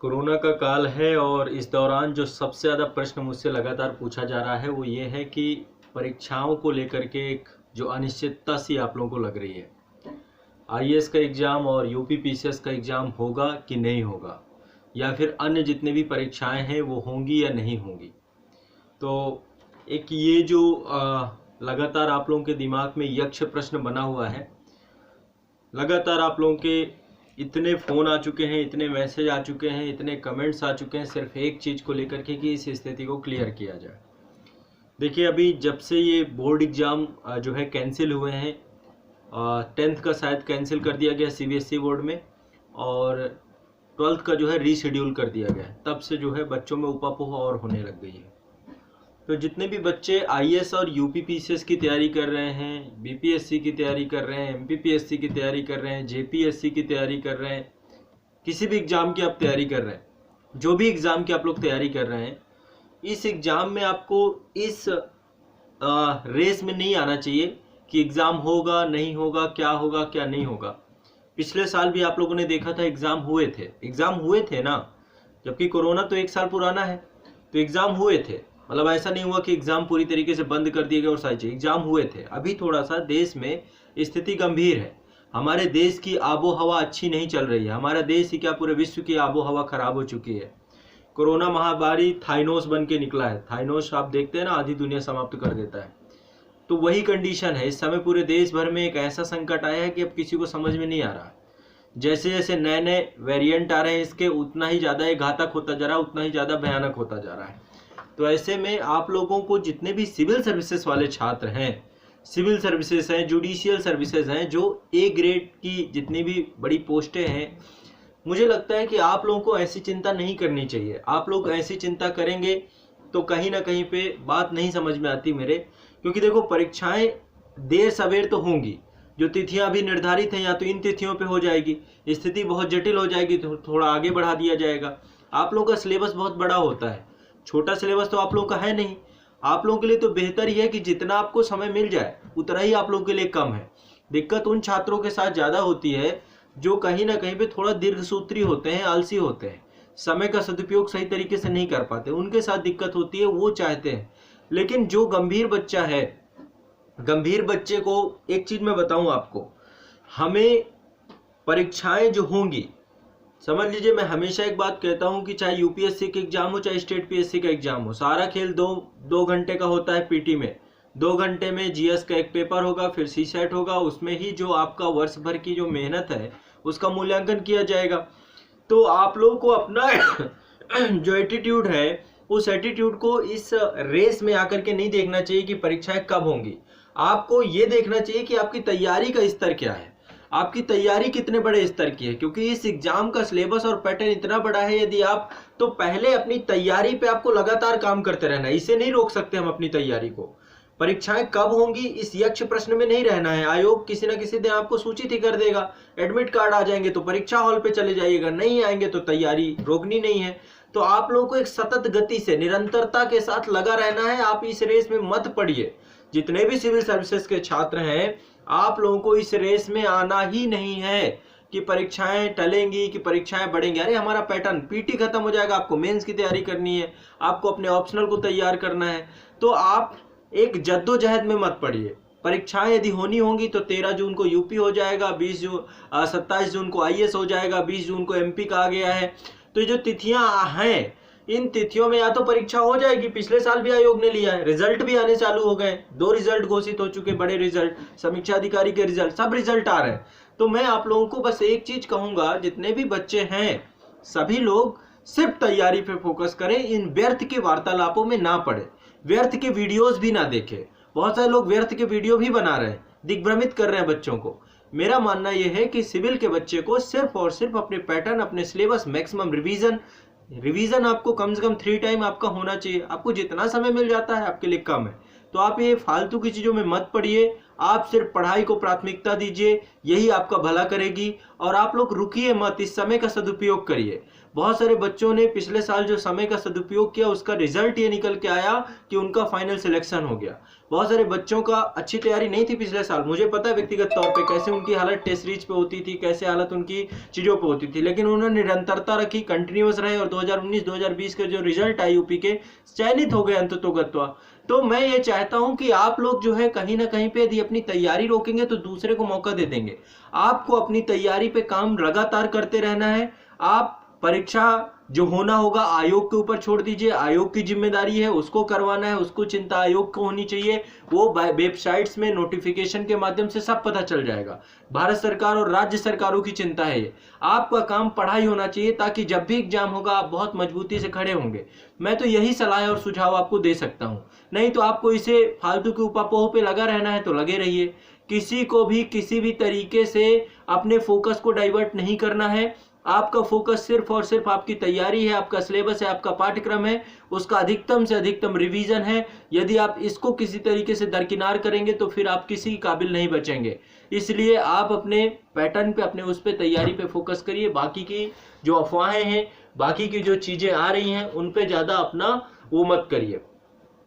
Corona का काल है और इस दौरान जो सबसे ज़्यादा प्रश्न मुझसे लगातार पूछा जा रहा है वो ये है कि परीक्षाओं को लेकर के एक जो अनिश्चितता सी आप लोगों को लग रही है। आईएएस का एग्ज़ाम और यूपी पीसीएस का एग्ज़ाम होगा कि नहीं होगा, या फिर अन्य जितने भी परीक्षाएं हैं वो होंगी या नहीं होंगी। तो एक ये जो लगातार आप लोगों के दिमाग में यक्ष प्रश्न बना हुआ है। लगातार आप लोगों के इतने फ़ोन आ चुके हैं, इतने मैसेज आ चुके हैं, इतने कमेंट्स आ चुके हैं सिर्फ एक चीज़ को लेकर के कि इस स्थिति को क्लियर किया जाए। देखिए, अभी जब से ये बोर्ड एग्ज़ाम जो है कैंसिल हुए हैं, 10th का शायद कैंसिल कर दिया गया सीबीएसई बोर्ड में, और 12th का जो है रीशेड्यूल कर दिया गया है, तब से जो है बच्चों में ऊपापोह और होने लग गई है। तो जितने भी बच्चे आईएएस और यूपी पीसीएस की तैयारी कर रहे हैं, बीपीएससी की तैयारी कर रहे हैं, एमपीपीएससी की तैयारी कर रहे हैं, जेपीएससी की तैयारी कर रहे हैं, किसी भी एग्ज़ाम की आप तैयारी कर रहे हैं, जो भी एग्ज़ाम की आप लोग तैयारी कर रहे हैं, इस एग्ज़ाम में आपको इस रेस में नहीं आना चाहिए कि एग्ज़ाम होगा नहीं होगा, क्या नहीं होगा। पिछले साल भी आप लोगों ने देखा था एग्ज़ाम हुए थे ना, जबकि कोरोना तो 1 साल पुराना है, तो एग्ज़ाम हुए थे। मतलब ऐसा नहीं हुआ कि एग्ज़ाम पूरी तरीके से बंद कर दिए गए और सारी चीज़, एग्ज़ाम हुए थे। अभी थोड़ा सा देश में स्थिति गंभीर है। हमारे देश की आबो हवा अच्छी नहीं चल रही है। हमारा देश ही क्या, पूरे विश्व की आबो हवा खराब हो चुकी है। कोरोना महामारी थाइनोस बन के निकला है। थाइनोस आप देखते हैं ना, आधी दुनिया समाप्त कर देता है। तो वही कंडीशन है। इस समय पूरे देश भर में एक ऐसा संकट आया है कि अब किसी को समझ में नहीं आ रहा है। जैसे जैसे नए नए वेरिएंट आ रहे हैं इसके, उतना ही ज़्यादा ये घातक होता जा रहा है, उतना ही ज़्यादा भयानक होता जा रहा है। तो ऐसे में आप लोगों को, जितने भी सिविल सर्विसेज वाले छात्र हैं, सिविल सर्विसेज हैं, जुडिशियल सर्विसेज हैं, जो ए ग्रेड की जितनी भी बड़ी पोस्टें हैं, मुझे लगता है कि आप लोगों को ऐसी चिंता नहीं करनी चाहिए। आप लोग ऐसी चिंता करेंगे तो कहीं ना कहीं पे बात नहीं समझ में आती मेरे। क्योंकि देखो, परीक्षाएं देर सवेर तो होंगी। जो तिथियां अभी निर्धारित हैं, या तो इन तिथियों पे हो जाएगी, स्थिति बहुत जटिल हो जाएगी तो थोड़ा आगे बढ़ा दिया जाएगा। आप लोगों का सिलेबस बहुत बड़ा होता है, छोटा सिलेबस तो आप लोगों का है नहीं। आप लोगों के लिए तो बेहतर ही है कि जितना आपको समय मिल जाए उतना ही आप लोगों के लिए कम है। दिक्कत उन छात्रों के साथ ज़्यादा होती है जो कहीं ना कहीं पे थोड़ा दीर्घसूत्री होते हैं, आलसी होते हैं, समय का सदुपयोग सही तरीके से नहीं कर पाते, उनके साथ दिक्कत होती है। वो चाहते हैं, लेकिन जो गंभीर बच्चा है, गंभीर बच्चे को एक चीज़ मैं बताऊं आपको, हमें परीक्षाएं जो होंगी, समझ लीजिए, मैं हमेशा एक बात कहता हूं कि चाहे यूपीएससी का एग्जाम हो, चाहे स्टेट पीएससी का एग्जाम हो, सारा खेल दो घंटे का होता है पीटी में। 2 घंटे में जीएस का एक पेपर होगा, फिर सीसेट होगा, उसमें ही जो आपका वर्ष भर की जो मेहनत है उसका मूल्यांकन किया जाएगा। तो आप लोगों को अपना जो एटीट्यूड है, उस एटीट्यूड को इस रेस में आकर के नहीं देखना चाहिए कि परीक्षाएं कब होंगी। आपको ये देखना चाहिए कि आपकी तैयारी का स्तर क्या है, आपकी तैयारी कितने बड़े स्तर की है। क्योंकि इस एग्जाम का सिलेबस और पैटर्न इतना बड़ा है, यदि आप तो पहले अपनी तैयारी पे आपको लगातार काम करते रहना है। इसे नहीं रोक सकते हम अपनी तैयारी को। परीक्षाएं कब होंगी इस यक्ष प्रश्न में नहीं रहना है। आयोग किसी न किसी दिन आपको सूचित ही कर देगा। एडमिट कार्ड आ जाएंगे तो परीक्षा हॉल पे चले जाइएगा, नहीं आएंगे तो तैयारी रोकनी नहीं है। तो आप लोगों को एक सतत गति से, निरंतरता के साथ लगा रहना है। आप इस रेस में मत पड़िए। जितने भी सिविल सर्विसेज के छात्र हैं, आप लोगों को इस रेस में आना ही नहीं है कि परीक्षाएं टलेंगी, कि परीक्षाएं बढ़ेंगी। अरे हमारा पैटर्न, पीटी खत्म हो जाएगा, आपको मेंस की तैयारी करनी है, आपको अपने ऑप्शनल को तैयार करना है। तो आप एक जद्दोजहद में मत पड़िए। परीक्षाएं यदि होनी होंगी तो 13 जून को यूपी हो जाएगा, 27 जून को आईएएस हो जाएगा, 20 जून को एमपी का आ गया है। तो ये जो तिथियां हैं, इन तिथियों में या तो परीक्षा हो जाएगी, पिछले साल भी आयोग ने लिया है, रिजल्ट भी आने चालू हो गए, 2 रिजल्ट घोषित हो चुके, बड़े रिजल्ट, समीक्षा अधिकारी के रिजल्ट, सब रिजल्ट आ रहे हैं। तो मैं आप लोगों को बस एक चीज कहूंगा, जितने भी बच्चे हैं सभी लोग सिर्फ तैयारी पे फोकस करें, इन व्यर्थ के वार्तालापों में ना पड़े, व्यर्थ के वीडियोस भी ना देखें। बहुत सारे लोग व्यर्थ के वीडियो भी बना रहे हैं, दिग्भ्रमित कर रहे हैं बच्चों को। मेरा मानना यह है कि सिविल के बच्चे को सिर्फ और सिर्फ अपने पैटर्न, अपने सिलेबस, मैक्सिमम रिवीजन आपको कम से कम 3 टाइम आपका होना चाहिए। आपको जितना समय मिल जाता है आपके लिए कम है। तो आप ये फालतू की चीज़ों में मत पड़िए। आप सिर्फ पढ़ाई को प्राथमिकता दीजिए, यही आपका भला करेगी। और आप लोग रुकिए मत, इस समय का सदुपयोग करिए। बहुत सारे बच्चों ने पिछले साल जो समय का सदुपयोग किया उसका रिजल्ट ये निकल के आया कि उनका फाइनल सिलेक्शन हो गया। बहुत सारे बच्चों का अच्छी तैयारी नहीं थी पिछले साल, मुझे पता है व्यक्तिगत तौर पे कैसे उनकी हालत टेस्ट सीरीज पे होती थी, कैसे हालत उनकी चीज़ों पे होती थी, लेकिन उन्होंने निरंतरता रखी, कंटिन्यूअस रहे और 2019-2020 के जो रिजल्ट आई यूपी के चयनित हो गए अंततोगत्वा। तो मैं ये चाहता हूं कि आप लोग जो है कहीं ना कहीं पे यदि अपनी तैयारी रोकेंगे तो दूसरे को मौका दे देंगे। आपको अपनी तैयारी पे काम लगातार करते रहना है। आप परीक्षा जो होना होगा आयोग के ऊपर छोड़ दीजिए, आयोग की जिम्मेदारी है, उसको करवाना है, उसको चिंता आयोग को होनी चाहिए। वो वेबसाइट्स में नोटिफिकेशन के माध्यम से सब पता चल जाएगा। भारत सरकार और राज्य सरकारों की चिंता है ये। आपका काम पढ़ाई होना चाहिए ताकि जब भी एग्जाम होगा आप बहुत मजबूती से खड़े होंगे। मैं तो यही सलाह और सुझाव आपको दे सकता हूं। नहीं तो आपको इसे फालतू के उपापोह पे लगा रहना है तो लगे रहिए। किसी को भी किसी भी तरीके से अपने फोकस को डाइवर्ट नहीं करना है। आपका फोकस सिर्फ और सिर्फ आपकी तैयारी है, आपका सिलेबस है, आपका पाठ्यक्रम है, उसका अधिकतम से अधिकतम रिवीजन है। यदि आप इसको किसी तरीके से दरकिनार करेंगे तो फिर आप किसी काबिल नहीं बचेंगे। इसलिए आप अपने पैटर्न पे, अपने उस पे तैयारी पे फोकस करिए। बाकी की जो अफवाहें हैं, बाकी की जो चीजें आ रही हैं उन पे ज्यादा अपना वो मत करिए।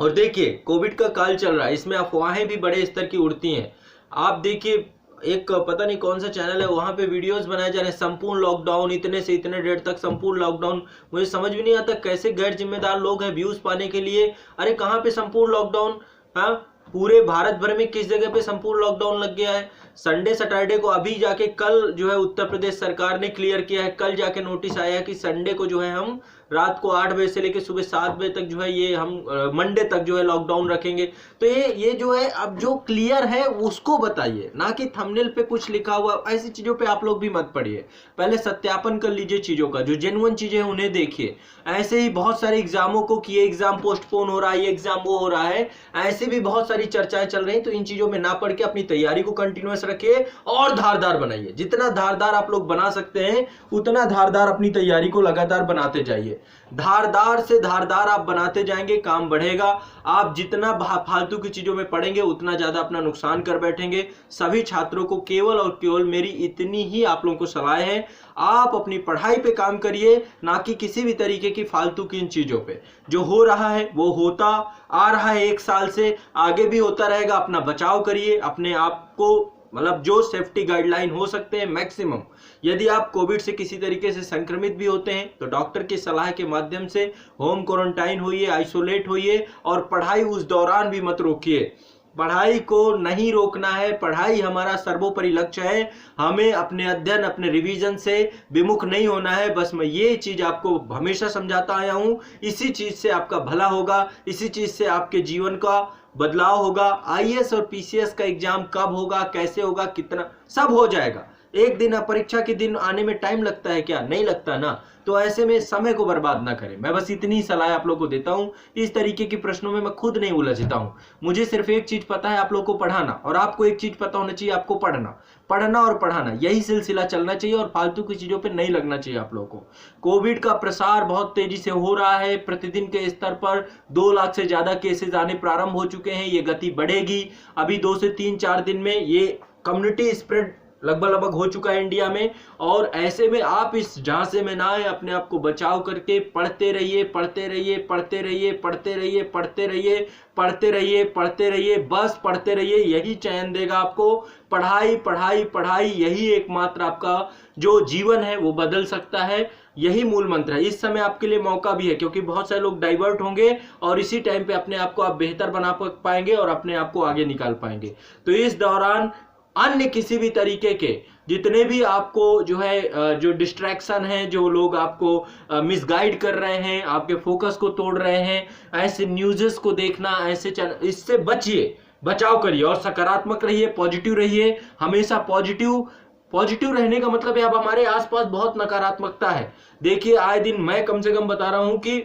और देखिए कोविड का काल चल रहा है, इसमें अफवाहें भी बड़े स्तर की उड़ती हैं। आप देखिए एक पता नहीं कौन सा चैनल है, वहां पे वीडियोस बनाए जा रहे हैं संपूर्ण लॉकडाउन, इतने से इतने डेट तक संपूर्ण लॉकडाउन। मुझे समझ भी नहीं आता कैसे गैर जिम्मेदार लोग हैं व्यूज पाने के लिए। अरे कहाँ पे संपूर्ण लॉकडाउन? हाँ, पूरे भारत भर में किस जगह पे संपूर्ण लॉकडाउन लग गया है? संडे सैटरडे को अभी जाके कल जो है उत्तर प्रदेश सरकार ने क्लियर किया है, कल जाके नोटिस आया कि संडे को जो है हम रात को 8 बजे से लेकर सुबह 7 बजे तक जो है ये हम मंडे तक जो है लॉकडाउन रखेंगे। तो ये जो है अब जो क्लियर है उसको बताइए, ना कि थंबनेल पे कुछ लिखा हुआ ऐसी चीजों पे आप लोग भी मत पढ़िए। पहले सत्यापन कर लीजिए चीजों का, जो जेन्युइन चीजें हैं उन्हें देखिए। ऐसे ही बहुत सारे एग्जामों को कि ये एग्जाम पोस्टपोन हो रहा है, ये एग्जाम वो हो रहा है, ऐसे भी बहुत सारी चर्चाएं चल रही हैं। तो इन चीजों में ना पढ़ के अपनी तैयारी को कंटिन्यूअस रखिए और धारदार बनाइए। जितना धारदार आप लोग बना सकते हैं उतना धारदार अपनी तैयारी को लगातार बनाते जाइए। धारदार से धारदार आप बनाते जाएंगे, काम बढ़ेगा। आप जितना फालतू की चीजों में पढ़ेंगे उतना ज्यादा अपना नुकसान कर बैठेंगे। सभी छात्रों को केवल और केवल मेरी इतनी ही आप लोगों को सलाह है, आप अपनी पढ़ाई पे काम करिए, ना कि किसी भी तरीके की फालतू की इन चीजों पे। जो हो रहा है वो होता आ रहा है 1 साल से, आगे भी होता रहेगा। अपना बचाव करिए, अपने आप को मतलब जो सेफ्टी गाइडलाइन हो सकते हैं मैक्सिमम। यदि आप कोविड से किसी तरीके से संक्रमित भी होते हैं तो डॉक्टर की सलाह के माध्यम से होम क्वारंटाइन होइए, आइसोलेट होइए और पढ़ाई उस दौरान भी मत रोकिए। पढ़ाई को नहीं रोकना है, पढ़ाई हमारा सर्वोपरि लक्ष्य है। हमें अपने अध्ययन, अपने रिवीजन से विमुख नहीं होना है। बस मैं ये चीज आपको हमेशा समझाता आया हूं। इसी चीज से आपका भला होगा, इसी चीज से आपके जीवन का बदलाव होगा। आईएएस और पीसीएस का एग्जाम कब होगा, कैसे होगा, कितना, सब हो जाएगा। एक दिन परीक्षा के दिन आने में टाइम लगता है क्या? नहीं लगता ना। तो ऐसे में समय को बर्बाद ना करें। मैं बस इतनी सलाह आप लोगों को देता हूं। इस तरीके की प्रश्नों में मैं खुद नहीं उलझता हूं। मुझे सिर्फ एक चीज पता है, आप लोगों को पढ़ाना, और आपको एक चीज पता होना चाहिए, आपको पढ़ना। पढ़ना और पढ़ाना, यही सिलसिला चलना चाहिए और फालतू की चीजों पे नहीं लगना चाहिए आप लोगों को। कोविड का प्रसार बहुत तेजी से हो रहा है। प्रतिदिन के स्तर पर 2 लाख से ज्यादा केसेस आने प्रारंभ हो चुके हैं। ये गति बढ़ेगी। अभी 2 से 3-4 दिन में ये कम्युनिटी स्प्रेड लगभग हो चुका है इंडिया में। और ऐसे में आप इस झांसे में ना आए, अपने आप को बचाव करके पढ़ते रहिए, पढ़ते रहिए, पढ़ते रहिए, पढ़ते रहिए, पढ़ते रहिए, पढ़ते रहिए, पढ़ते रहिए, बस पढ़ते रहिए। यही चयन देगा आपको। पढ़ाई पढ़ाई पढ़ाई, यही एकमात्र आपका जो जीवन है वो बदल सकता है। यही मूल मंत्र है। इस समय आपके लिए मौका भी है क्योंकि बहुत सारे लोग डाइवर्ट होंगे और इसी टाइम पे अपने आप को आप बेहतर बना पाएंगे और अपने आप को आगे निकाल पाएंगे। तो इस दौरान अन्य किसी भी तरीके के जितने भी आपको जो है जो डिस्ट्रैक्शन है, जो लोग आपको मिसगाइड कर रहे हैं, आपके फोकस को तोड़ रहे हैं, ऐसे न्यूज़ेस को देखना, ऐसे इससे बचिए, बचाव करिए और सकारात्मक रहिए, पॉजिटिव रहिए। हमेशा पॉजिटिव रहने का मतलब है अब हमारे आसपास बहुत नकारात्मकता है। देखिए आए दिन मैं कम से कम बता रहा हूं कि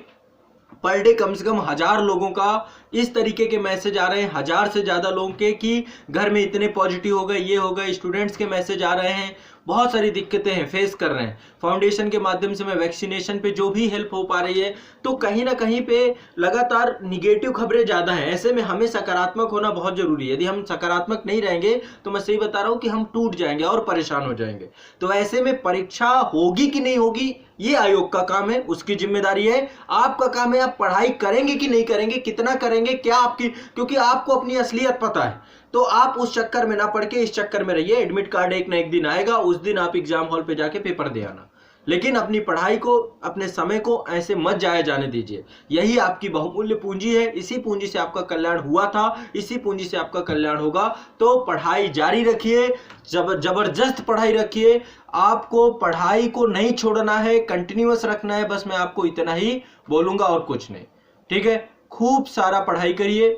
पर डे कम से कम 1000 लोगों का इस तरीके के मैसेज आ रहे हैं, 1000 से ज्यादा लोगों के कि घर में इतने पॉजिटिव हो गए, ये हो गए। स्टूडेंट्स के मैसेज आ रहे हैं, बहुत सारी दिक्कतें हैं, फेस कर रहे हैं। फाउंडेशन के माध्यम से, मैं वैक्सीनेशन पे जो भी हेल्प हो पा रही है, तो कहीं ना कहीं पे लगातार निगेटिव खबरें ज़्यादा हैं। ऐसे में हमें सकारात्मक होना बहुत जरूरी है। यदि हम सकारात्मक नहीं रहेंगे तो मैं सही बता रहा हूँ कि हम टूट जाएंगे और परेशान हो जाएंगे। तो ऐसे में परीक्षा होगी कि नहीं होगी, ये आयोग का काम है, उसकी जिम्मेदारी है। आपका काम है आप पढ़ाई करेंगे कि नहीं करेंगे, कितना करेंगे, क्या आपकी, क्योंकि आपको अपनी असलियत पता है। तो आप उस चक्कर में ना पड़ के इस चक्कर में रहिए। एडमिट कार्ड एक ना एक दिन आएगा, उस दिन आप एग्जाम हॉल पे जाके पेपर दे आना, लेकिन अपनी पढ़ाई को, अपने समय को ऐसे मत जाया जाने दीजिए। यही आपकी बहुमूल्य पूंजी है। इसी पूंजी से आपका कल्याण हुआ था, इसी पूंजी से आपका कल्याण होगा। तो पढ़ाई जारी रखिए, जबरदस्त पढ़ाई रखिए। आपको पढ़ाई को नहीं छोड़ना है, कंटिन्यूअस रखना है। बस मैं आपको इतना ही बोलूंगा और कुछ नहीं, ठीक है। खूब सारा पढ़ाई करिए।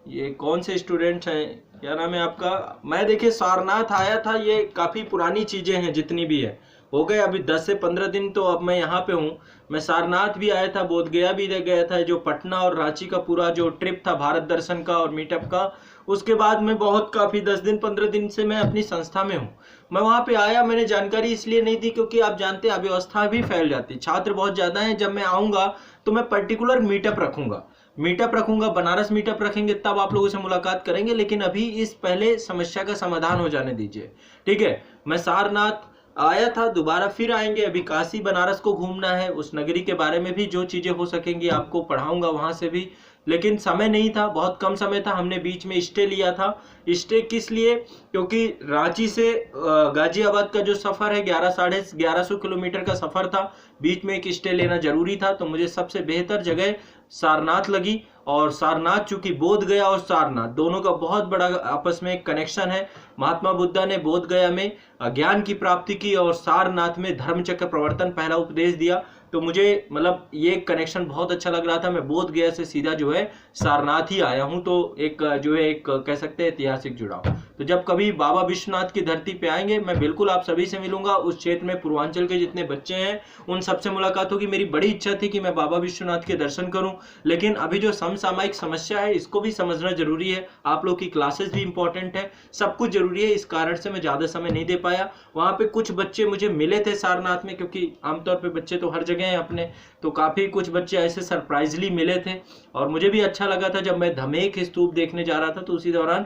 ये कौन से स्टूडेंट हैं, क्या नाम है आपका? मैं देखिए सारनाथ आया था, ये काफ़ी पुरानी चीज़ें हैं जितनी भी है, हो गए अभी 10 से 15 दिन। तो अब मैं यहाँ पे हूँ। मैं सारनाथ भी आया था, बोधगया भी गया था। जो पटना और रांची का पूरा जो ट्रिप था भारत दर्शन का और मीटअप का, उसके बाद मैं बहुत काफ़ी 10 दिन 15 दिन से मैं अपनी संस्था में हूँ। मैं वहाँ पे आया, मैंने जानकारी इसलिए नहीं दी क्योंकि आप जानते हैं अव्यवस्था भी फैल जाती, छात्र बहुत ज़्यादा हैं। जब मैं आऊँगा तो मैं पर्टिकुलर मीटअप रखूंगा, बनारस मीटअप रखेंगे, तब आप लोगों से मुलाकात करेंगे। लेकिन अभी इस पहले समस्या का समाधान हो जाने दीजिए, ठीक है। मैं सारनाथ आया था, दोबारा फिर आएंगे। अभी काशी बनारस को घूमना है, उस नगरी के बारे में भी जो चीज़ें हो सकेंगी आपको पढ़ाऊंगा वहाँ से भी। लेकिन समय नहीं था, बहुत कम समय था। हमने बीच में स्टे लिया था। स्टे किस लिए? क्योंकि रांची से गाजियाबाद का जो सफ़र है 1100 किलोमीटर का सफ़र था। बीच में एक स्टे लेना जरूरी था। तो मुझे सबसे बेहतर जगह सारनाथ लगी। और सारनाथ, चूंकि बोध गया और सारनाथ दोनों का बहुत बड़ा आपस में एक कनेक्शन है। महात्मा बुद्धा ने बोध गया में ज्ञान की प्राप्ति की और सारनाथ में धर्मचक्र प्रवर्तन पहला उपदेश दिया। तो मुझे मतलब ये कनेक्शन बहुत अच्छा लग रहा था। मैं बोध गया से सीधा जो है सारनाथ ही आया हूँ। तो एक जो है एक कह सकते हैं ऐतिहासिक जुड़ाव। तो जब कभी बाबा विश्वनाथ की धरती पे आएंगे, मैं बिल्कुल आप सभी से मिलूंगा। उस क्षेत्र में पूर्वांचल के जितने बच्चे हैं उन सबसे मुलाकात होगी। मेरी बड़ी इच्छा थी कि मैं बाबा विश्वनाथ के दर्शन करूं, लेकिन अभी जो समसामयिक समस्या है इसको भी समझना जरूरी है। आप लोग की क्लासेस भी इंपॉर्टेंट है, सब कुछ जरूरी है। इस कारण से मैं ज्यादा समय नहीं दे पाया। वहां पे कुछ बच्चे मुझे मिले थे सारनाथ में, क्योंकि आमतौर पर बच्चे तो हर जगह हैं अपने। तो काफी कुछ बच्चे ऐसे सरप्राइजली मिले थे और मुझे भी अच्छा लगा था। जब मैं धमेक स्तूप देखने जा रहा था तो उसी दौरान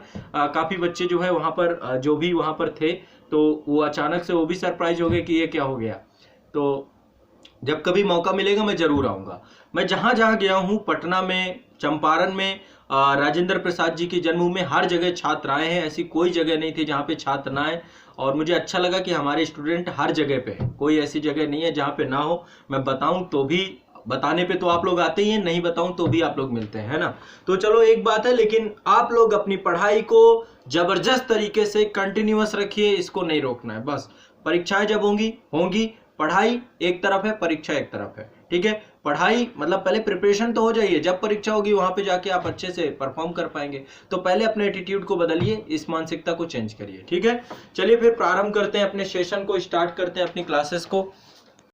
काफी बच्चे जो है वहां पर जो भी वहां पर थे, तो वो अचानक से वो भी सरप्राइज हो गए कि ये क्या हो गया। तो जब कभी मौका मिलेगा मैं जरूर आऊंगा। मैं जहां जहां गया हूं, पटना में, चंपारण में, राजेंद्र प्रसाद जी की जन्मभूमि में, हर जगह छात्र आए हैं। ऐसी कोई जगह नहीं थी जहां पे छात्र ना आए। और मुझे अच्छा लगा कि हमारे स्टूडेंट हर जगह पे हैं, कोई ऐसी जगह नहीं है जहां पे ना हो। मैं बताऊं तो भी, बताने पे तो आप लोग आते ही हैं, नहीं बताऊं तो भी आप लोग मिलते हैं, है ना। तो चलो एक बात है, लेकिन आप लोग अपनी पढ़ाई को जबरदस्त तरीके से कंटिन्यूअस रखिए, इसको नहीं रोकना है। बस परीक्षाएं जब होंगी, पढ़ाई एक तरफ है, परीक्षा एक तरफ है, ठीक है। पढ़ाई मतलब पहले प्रिपरेशन तो हो जाइए, जब परीक्षा होगी वहां पे जाके आप अच्छे से परफॉर्म कर पाएंगे। तो पहले अपने एटीट्यूड को बदलिए, इस मानसिकता को चेंज करिए, ठीक है। चलिए फिर प्रारंभ करते हैं अपने सेशन को, स्टार्ट करते हैं अपनी क्लासेस को।